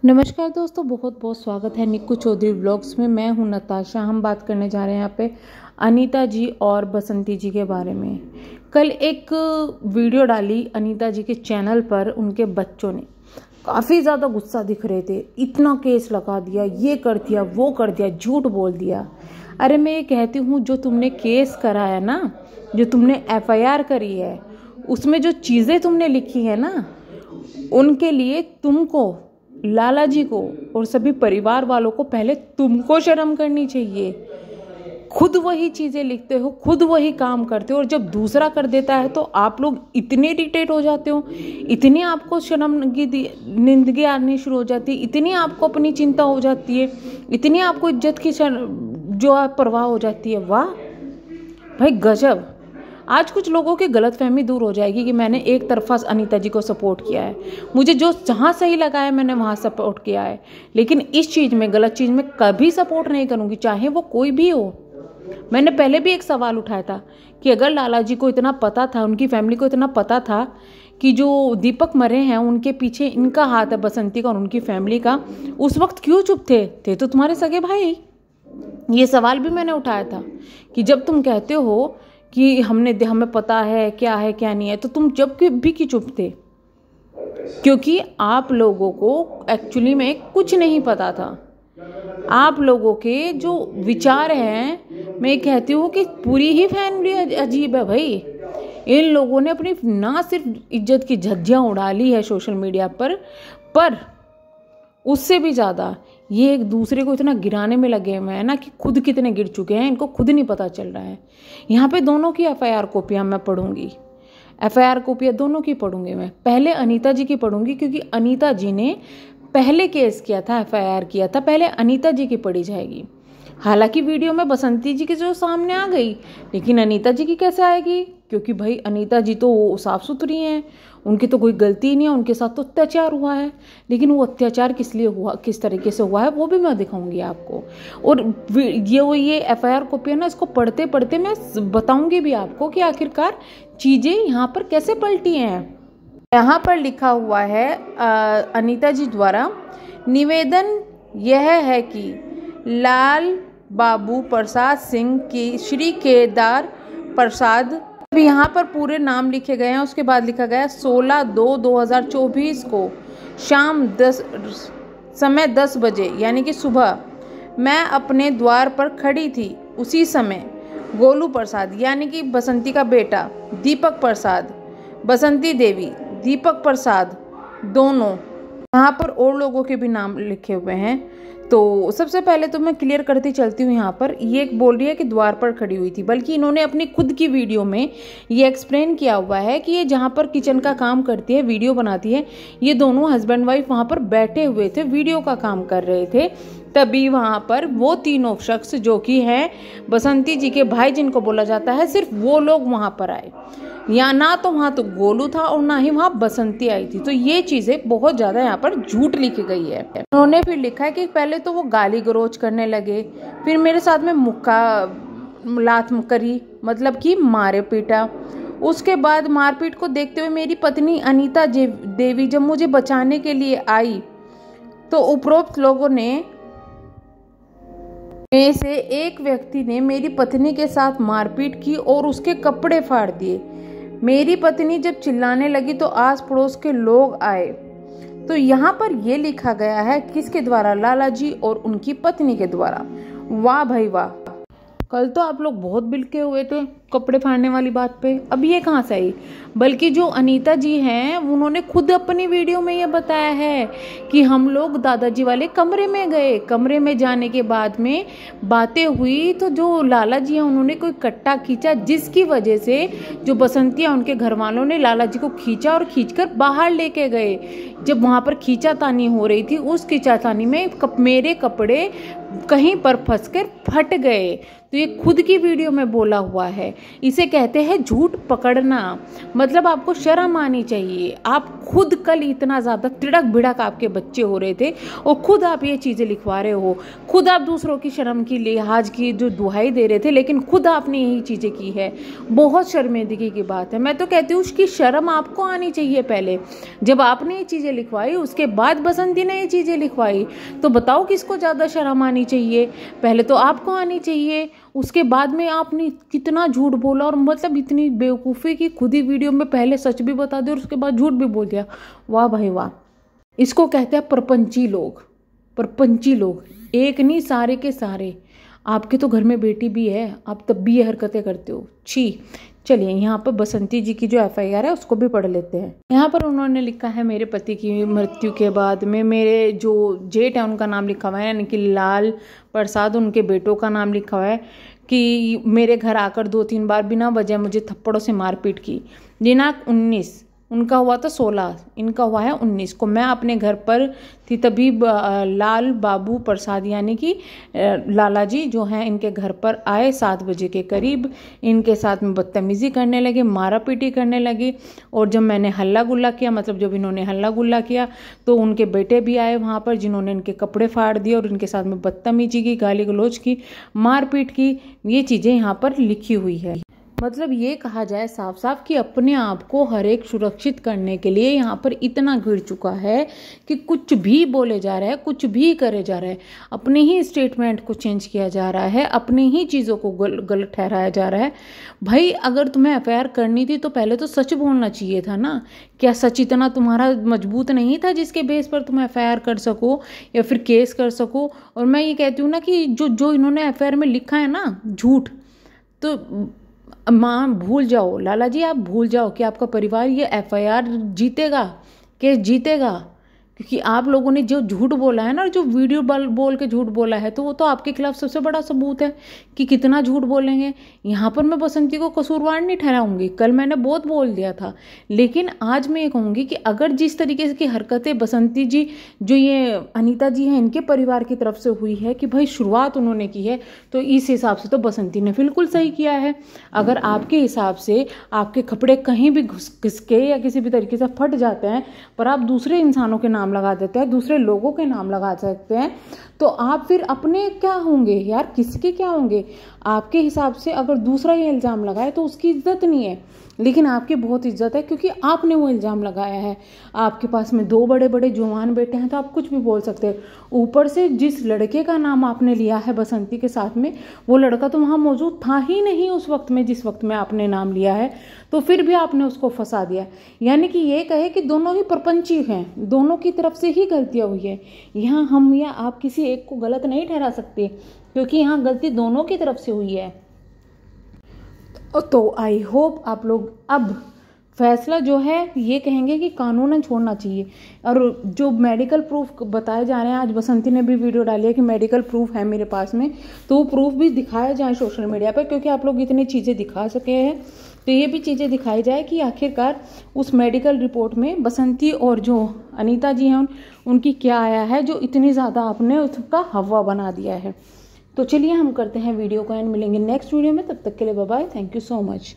नमस्कार दोस्तों, बहुत बहुत स्वागत है निक्कू चौधरी व्लॉग्स में। मैं हूं नताशा। हम बात करने जा रहे हैं यहाँ पे अनीता जी और बसंती जी के बारे में। कल एक वीडियो डाली अनीता जी के चैनल पर, उनके बच्चों ने काफ़ी ज़्यादा गुस्सा दिख रहे थे। इतना केस लगा दिया, ये कर दिया, वो कर दिया, झूठ बोल दिया। अरे मैं ये कहती हूँ, जो तुमने केस कराया ना, जो तुमने FIR करी है, उसमें जो चीज़ें तुमने लिखी है ना, उनके लिए तुमको, लाला जी को और सभी परिवार वालों को पहले तुमको शर्म करनी चाहिए। खुद वही चीज़ें लिखते हो, खुद वही काम करते हो, और जब दूसरा कर देता है तो आप लोग इतने इरिटेट हो जाते हो, इतनी आपको निंदगी आनी शुरू हो जाती है, इतनी आपको अपनी चिंता हो जाती है, इतनी आपको इज्जत की जो परवाह हो जाती है। वाह भाई, गजब। आज कुछ लोगों की गलतफहमी दूर हो जाएगी कि मैंने एक तरफा अनीता जी को सपोर्ट किया है। मुझे जो जहाँ सही लगा है मैंने वहाँ सपोर्ट किया है, लेकिन इस चीज़ में, गलत चीज़ में कभी सपोर्ट नहीं करूँगी, चाहे वो कोई भी हो। मैंने पहले भी एक सवाल उठाया था कि अगर लाला जी को इतना पता था, उनकी फैमिली को इतना पता था कि जो दीपक मरे हैं उनके पीछे इनका हाथ है, बसंती का और उनकी फैमिली का, उस वक्त क्यों चुप थे तो तुम्हारे सगे भाई। ये सवाल भी मैंने उठाया था कि जब तुम कहते हो कि हमें पता है क्या नहीं है, तो तुम जब भी की चुप थे, क्योंकि आप लोगों को एक्चुअली में कुछ नहीं पता था। आप लोगों के जो विचार हैं, मैं कहती हूँ कि पूरी ही फैमिली अजीब है भाई। इन लोगों ने अपनी ना सिर्फ इज्जत की झज्जियाँ उड़ा ली है सोशल मीडिया पर उससे भी ज़्यादा ये एक दूसरे को इतना गिराने में लगे हुए हैं ना कि खुद कितने गिर चुके हैं, इनको खुद नहीं पता चल रहा है। यहाँ पे दोनों की FIR कॉपियाँ मैं पढ़ूंगी, FIR कॉपियाँ दोनों की पढ़ूंगी। मैं पहले अनीता जी की पढ़ूंगी, क्योंकि अनीता जी ने पहले केस किया था, FIR किया था, पहले अनीता जी की पढ़ी जाएगी। हालांकि वीडियो में बसंती जी की जो सामने आ गई, लेकिन अनीता जी की कैसे आएगी? क्योंकि भाई अनीता जी तो साफ सुथरी हैं, उनकी तो कोई गलती ही नहीं है, उनके साथ तो अत्याचार हुआ है। लेकिन वो अत्याचार किस लिए हुआ, किस तरीके से हुआ है, वो भी मैं दिखाऊंगी आपको। और ये FIR कॉपी है ना, इसको पढ़ते पढ़ते मैं बताऊंगी भी आपको कि आखिरकार चीज़ें यहाँ पर कैसे पलटी हैं। यहाँ पर लिखा हुआ है अनीता जी द्वारा, निवेदन यह है कि लाल बाबू प्रसाद सिंह की श्री केदार प्रसाद, यहाँ पर पूरे नाम लिखे गए हैं। उसके बाद लिखा गया 16/2/2024 को शाम 10 बजे, यानी कि सुबह, मैं अपने द्वार पर खड़ी थी। उसी समय गोलू प्रसाद, यानी कि बसंती का बेटा, दीपक प्रसाद, बसंती देवी, दीपक प्रसाद, दोनों, यहाँ पर और लोगों के भी नाम लिखे हुए हैं। तो सबसे पहले तो मैं क्लियर करती चलती हूँ। यहाँ पर ये बोल रही है कि द्वार पर खड़ी हुई थी, बल्कि इन्होंने अपनी खुद की वीडियो में ये एक्सप्लेन किया हुआ है कि ये जहाँ पर किचन का काम करती है, वीडियो बनाती है, ये दोनों हस्बैंड वाइफ वहाँ पर बैठे हुए थे, वीडियो का काम कर रहे थे। तभी वहाँ पर वो तीनों शख्स जो कि हैं बसंती जी के भाई, जिनको बोला जाता है, सिर्फ वो लोग वहाँ पर आए। या ना तो वहाँ तो गोलू था और ना ही वहाँ बसंती आई थी। तो ये चीज़ें बहुत ज़्यादा यहाँ पर झूठ लिखी गई है। उन्होंने फिर लिखा है कि पहले तो वो गाली गलौज करने लगे, फिर मेरे साथ में मुक्का लात करी, मतलब कि मारे पीटा। उसके बाद मारपीट को देखते हुए मेरी पत्नी अनीता देवी जब मुझे बचाने के लिए आई, तो उपरोक्त लोगों ने में से एक व्यक्ति ने मेरी पत्नी के साथ मारपीट की और उसके कपड़े फाड़ दिए। मेरी पत्नी जब चिल्लाने लगी तो आस पड़ोस के लोग आए। तो यहाँ पर ये लिखा गया है किसके द्वारा? लाला जी और उनकी पत्नी के द्वारा। वाह भाई वाह, कल तो आप लोग बहुत बिल्के हुए थे कपड़े फाड़ने वाली बात पे, अब ये कहाँ से आई? बल्कि जो अनीता जी हैं उन्होंने खुद अपनी वीडियो में ये बताया है कि हम लोग दादाजी वाले कमरे में गए। कमरे में जाने के बाद में बातें हुई तो जो लाला जी हैं उन्होंने कोई कट्टा खींचा, जिसकी वजह से जो बसंती है उनके घर वालों ने लाला जी को खींचा और खींचकर बाहर लेके गए। जब वहाँ पर खींचातानी हो रही थी, उस खींचातानी में मेरे कपड़े कहीं पर फंसकर फट गए। तो ये खुद की वीडियो में बोला हुआ है। इसे कहते हैं झूठ पकड़ना। मतलब आपको शर्म आनी चाहिए। आप खुद कल इतना ज़्यादा तिड़क भिड़क आपके बच्चे हो रहे थे और खुद आप ये चीज़ें लिखवा रहे हो, खुद आप दूसरों की शर्म की लिहाज की जो दुहाई दे रहे थे, लेकिन खुद आपने यही चीज़ें की है। बहुत शर्मिंदगी की बात है। मैं तो कहती हूँ उसकी शर्म आपको आनी चाहिए। पहले जब आपने ये चीज़ें लिखवाई, उसके बाद बसंती ने ये चीज़ें लिखवाई, तो बताओ किसको ज़्यादा शर्म आनी चाहिए? पहले तो आपको आनी चाहिए, उसके बाद में आपने कितना झूठ बोला। और मतलब इतनी बेवकूफ़ी की, खुद ही वीडियो में पहले सच भी बता दिया और उसके बाद झूठ भी बोल दिया। वाह भाई वाह। इसको कहते हैं प्रपंची लोग। प्रपंची लोग एक नहीं, सारे के सारे। आपके तो घर में बेटी भी है, आप तब भी ये हरकतें करते हो। छी। चलिए यहाँ पर बसंती जी की जो FIR है उसको भी पढ़ लेते हैं। यहाँ पर उन्होंने लिखा है, मेरे पति की मृत्यु के बाद में मेरे जो जेठ है उनका नाम लिखा हुआ है, यानी कि लाल प्रसाद, उनके बेटों का नाम लिखा हुआ है कि मेरे घर आकर 2-3 बार बिना वजह मुझे थप्पड़ों से मारपीट की। दिनांक 19, उनका हुआ था 16, इनका हुआ है 19 को। मैं अपने घर पर थी तभी लाल बाबू प्रसाद यानी कि लाला जी जो हैं इनके घर पर आए 7 बजे के करीब। इनके साथ में बदतमीज़ी करने लगे, मारा पीटी करने लगे। और जब मैंने हल्ला गुल्ला किया, मतलब जब इन्होंने हल्ला गुल्ला किया, तो उनके बेटे भी आए वहाँ पर, जिन्होंने इनके कपड़े फाड़ दिए और इनके साथ में बदतमीजी की, गाली गलौज की, मारपीट की। ये चीज़ें यहाँ पर लिखी हुई है। मतलब ये कहा जाए साफ साफ कि अपने आप को हर एक सुरक्षित करने के लिए यहाँ पर इतना घिर चुका है कि कुछ भी बोले जा रहा है, कुछ भी करे जा रहा है, अपने ही स्टेटमेंट को चेंज किया जा रहा है, अपनी ही चीज़ों को गलत ठहराया जा रहा है। भाई अगर तुम्हें FIR करनी थी तो पहले तो सच बोलना चाहिए था ना। क्या सच इतना तुम्हारा मजबूत नहीं था जिसके बेस पर तुम FIR कर सको या फिर केस कर सको? और मैं ये कहती हूँ ना कि जो इन्होंने FIR में लिखा है ना झूठ, तो माँ भूल जाओ, लाला जी आप भूल जाओ कि आपका परिवार ये FIR जीतेगा, केस जीतेगा। क्योंकि आप लोगों ने जो झूठ बोला है ना, जो वीडियो बोल के झूठ बोला है, तो वो तो आपके खिलाफ सबसे बड़ा सबूत है कि कितना झूठ बोलेंगे। यहाँ पर मैं बसंती को कसूरवार नहीं ठहराऊंगी, कल मैंने बहुत बोल दिया था, लेकिन आज मैं ये कहूँगी कि अगर जिस तरीके की हरकतें बसंती जी, जो ये अनीता जी हैं, इनके परिवार की तरफ से हुई है कि भाई शुरुआत उन्होंने की है, तो इस हिसाब से तो बसंती ने बिल्कुल सही किया है। अगर आपके हिसाब से आपके कपड़े कहीं भी घिस के या किसी भी तरीके से फट जाते हैं, पर आप दूसरे इंसानों के नाम लगा देते हैं, दूसरे लोगों के नाम लगा सकते हैं, तो आप फिर अपने क्या होंगे यार? किसके क्या होंगे? आपके हिसाब से अगर दूसरा ये इल्ज़ाम लगाए तो उसकी इज्जत नहीं है, लेकिन आपकी बहुत इज्जत है क्योंकि आपने वो इल्ज़ाम लगाया है। आपके पास में 2 बड़े बड़े जवान बेटे हैं तो आप कुछ भी बोल सकते हैं। ऊपर से जिस लड़के का नाम आपने लिया है बसंती के साथ में, वो लड़का तो वहाँ मौजूद था ही नहीं उस वक्त में जिस वक्त में आपने नाम लिया है, तो फिर भी आपने उसको फंसा दिया। यानी कि ये कहे कि दोनों ही प्रपंची हैं, दोनों की तरफ से ही गलतियाँ हुई है। यहाँ हम या आप किसी एक को गलत नहीं ठहरा सकते, क्योंकि यहाँ गलती दोनों की तरफ से हुई है। तो आई होप आप लोग अब फैसला जो है ये कहेंगे कि कानूनन छोड़ना चाहिए। और जो मेडिकल प्रूफ बताए जा रहे हैं, आज बसंती ने भी वीडियो डाली है कि मेडिकल प्रूफ है मेरे पास में, तो वो प्रूफ भी दिखाया जाए सोशल मीडिया पर, क्योंकि आप लोग इतनी चीज़ें दिखा सके हैं, तो ये भी चीज़ें दिखाई जाए कि आखिरकार उस मेडिकल रिपोर्ट में बसंती और जो अनीता जी हैं उनकी क्या आया है, जो इतनी ज़्यादा आपने उसका हवा बना दिया है। तो चलिए हम करते हैं वीडियो को एंड, मिलेंगे नेक्स्ट वीडियो में। तब तक के लिए bye bye, thank you so much.